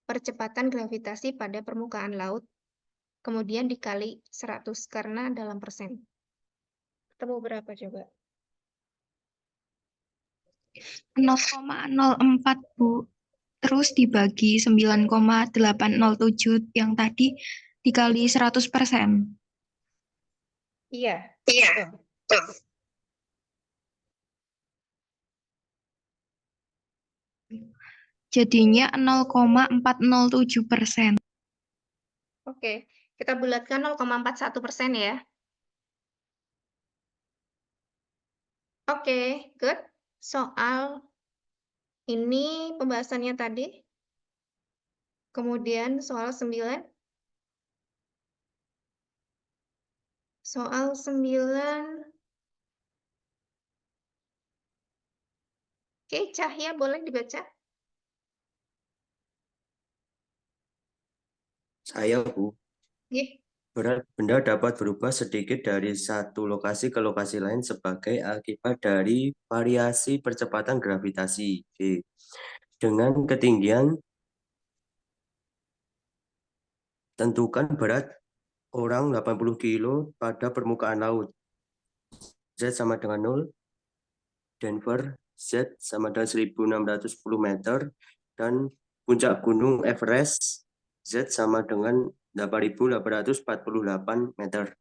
percepatan gravitasi pada permukaan laut, kemudian dikali 100 karena dalam persen. Ketemu berapa coba? 0,04 Bu. Terus dibagi 9,807 yang tadi dikali 100%. Iya. Jadinya 0,407%. Oke, kita bulatkan 0,41% ya. Oke, good. Soal ini pembahasannya tadi. Kemudian soal 9. Soal 9. Oke, Cahya boleh dibaca? Saya, Bu. Iya. Berat benda dapat berubah sedikit dari satu lokasi ke lokasi lain sebagai akibat dari variasi percepatan gravitasi. G. Dengan ketinggian, tentukan berat orang 80 kilo pada permukaan laut. Z sama dengan 0. Denver, Z sama dengan 1610 meter. Dan puncak gunung Everest, Z sama dengan 8.848 meter.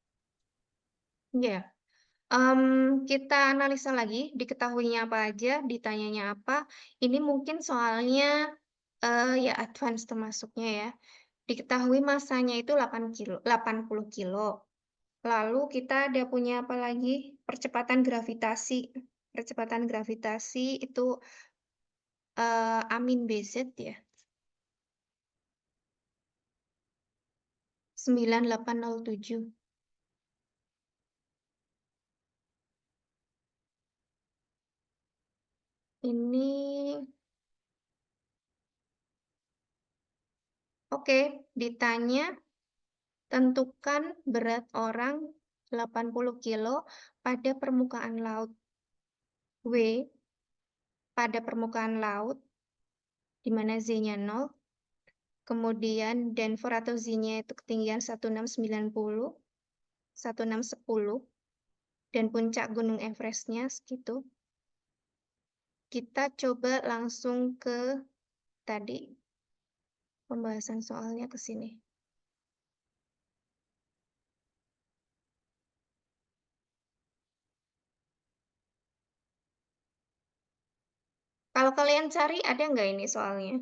Iya. Kita analisa lagi, diketahuinya apa aja, ditanyanya apa. Ini mungkin soalnya ya advance termasuknya ya. Diketahui masanya itu 80 kilo. Lalu kita ada punya apa lagi? Percepatan gravitasi. Percepatan gravitasi itu amin BZ ya. 9807. Ini oke, ditanya tentukan berat orang 80 kilo pada permukaan laut. W pada permukaan laut, di mana Z-nya 0. Kemudian Denver atau Z-nya itu ketinggian 1690, 1610. Dan puncak Gunung Everest-nya segitu. Kita coba langsung ke tadi. Pembahasan soalnya ke sini. Kalau kalian cari, ada nggak ini soalnya?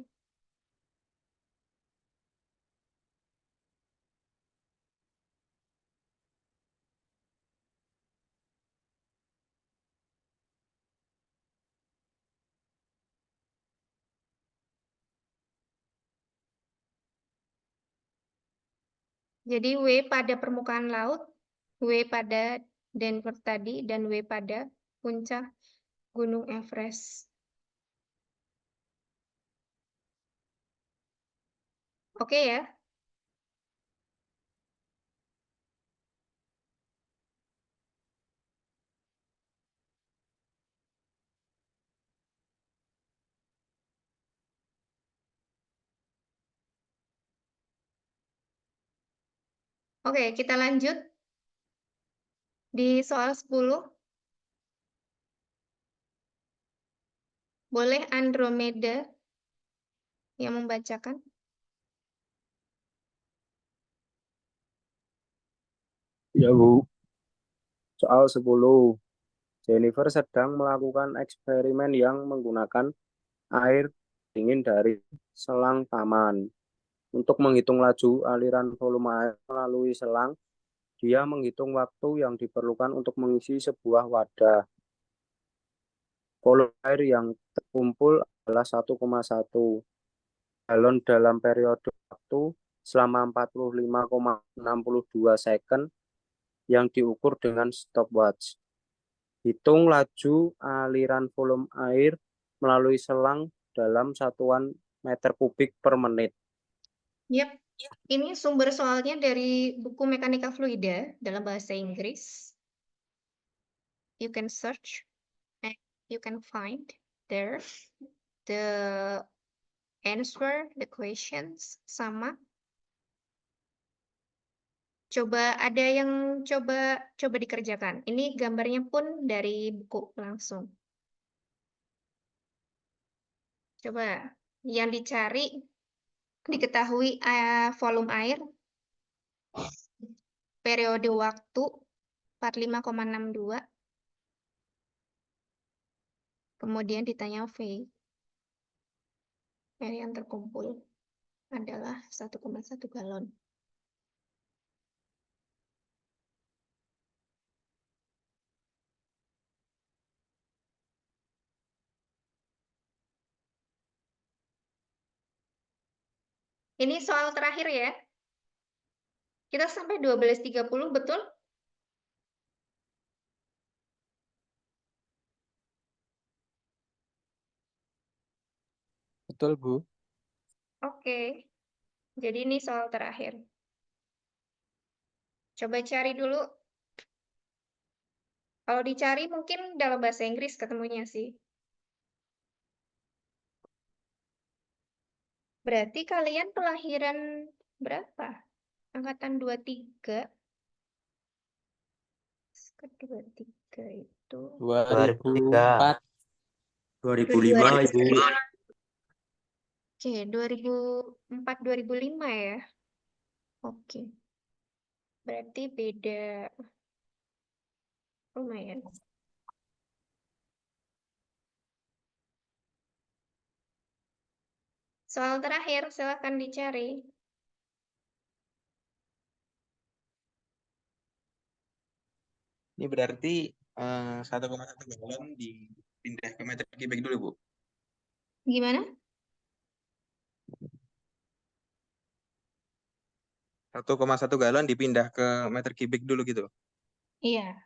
Jadi W pada permukaan laut, W pada Denver tadi, dan W pada puncak Gunung Everest. Oke ya? Oke, kita lanjut. Di soal 10. Boleh Andromeda yang membacakan? Ya, Bu. Soal 10. Jennifer sedang melakukan eksperimen yang menggunakan air dingin dari selang taman. Untuk menghitung laju aliran volume air melalui selang, dia menghitung waktu yang diperlukan untuk mengisi sebuah wadah. Volume air yang terkumpul adalah 1,1 galon dalam periode waktu selama 45,62 second yang diukur dengan stopwatch. Hitung laju aliran volume air melalui selang dalam satuan meter kubik per menit. Yap, ini sumber soalnya dari buku Mekanika Fluida dalam bahasa Inggris. You can search and you can find there the answer, the questions sama. Coba ada yang coba dikerjakan. Ini gambarnya pun dari buku langsung. Coba yang dicari diketahui volume air, periode waktu 45,62, kemudian ditanya V. Air yang terkumpul adalah 1,1 galon. Ini soal terakhir ya. Kita sampai 12.30, betul? Betul, Bu. Oke. Jadi ini soal terakhir. Coba cari dulu. Kalau dicari mungkin dalam bahasa Inggris ketemunya sih. Berarti kalian kelahiran berapa? Angkatan 23. Ke 23 itu 2004. 2005 Ibu. Oke, 2004-2005 ya. Oke. Berarti beda lumayan. Soal terakhir, silahkan dicari. Ini berarti 1,1 galon dipindah ke meter kubik dulu, Bu. Gimana? 1,1 galon dipindah ke meter kubik dulu gitu. Iya.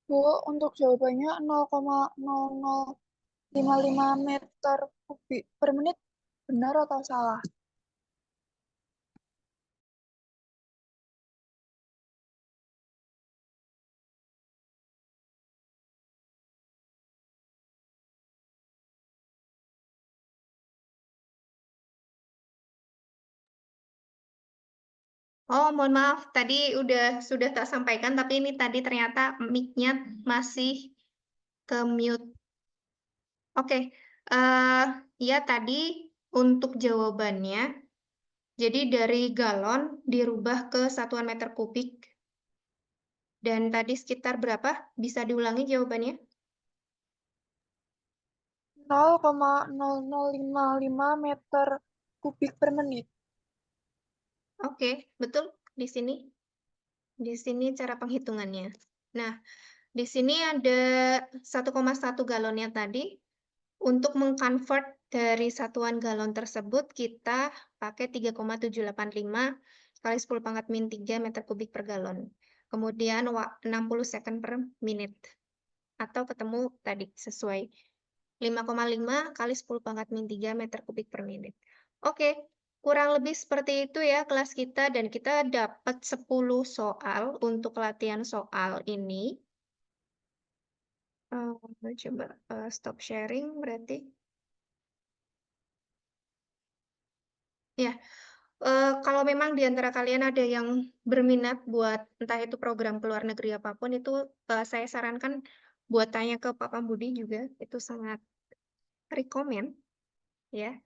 Bu, untuk jawabannya 0,0055 meter kubik per menit. Benar atau salah? Oh, mohon maaf, tadi sudah tak sampaikan, tapi ini tadi ternyata mic-nya masih ke mute. Oke, ya tadi untuk jawabannya, jadi dari galon dirubah ke satuan meter kubik. Dan tadi sekitar berapa? Bisa diulangi jawabannya? 0,0055 meter kubik per menit. Oke, betul di sini. Di sini cara penghitungannya. Nah, di sini ada 1,1 galonnya tadi. Untuk mengkonvert dari satuan galon tersebut, kita pakai 3,785 kali 10 pangkat min 3 meter kubik per galon. Kemudian 60 second per menit. Atau ketemu tadi sesuai 5,5 kali 10 pangkat min 3 meter kubik per menit. Oke, kurang lebih seperti itu ya kelas kita, dan kita dapat 10 soal untuk latihan soal ini. Coba stop sharing berarti. Ya, kalau memang di antara kalian ada yang berminat buat entah itu program ke luar negeri apapun, itu saya sarankan buat tanya ke Pak Pambudi juga, itu sangat rekomen ya.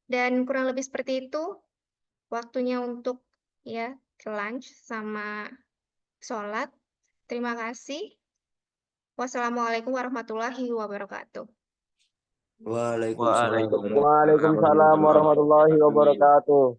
Dan kurang lebih seperti itu waktunya untuk ya lunch sama sholat. Terima kasih. Wassalamualaikum warahmatullahi wabarakatuh. Waalaikumsalam Waalaikumsalam warahmatullahi wabarakatuh.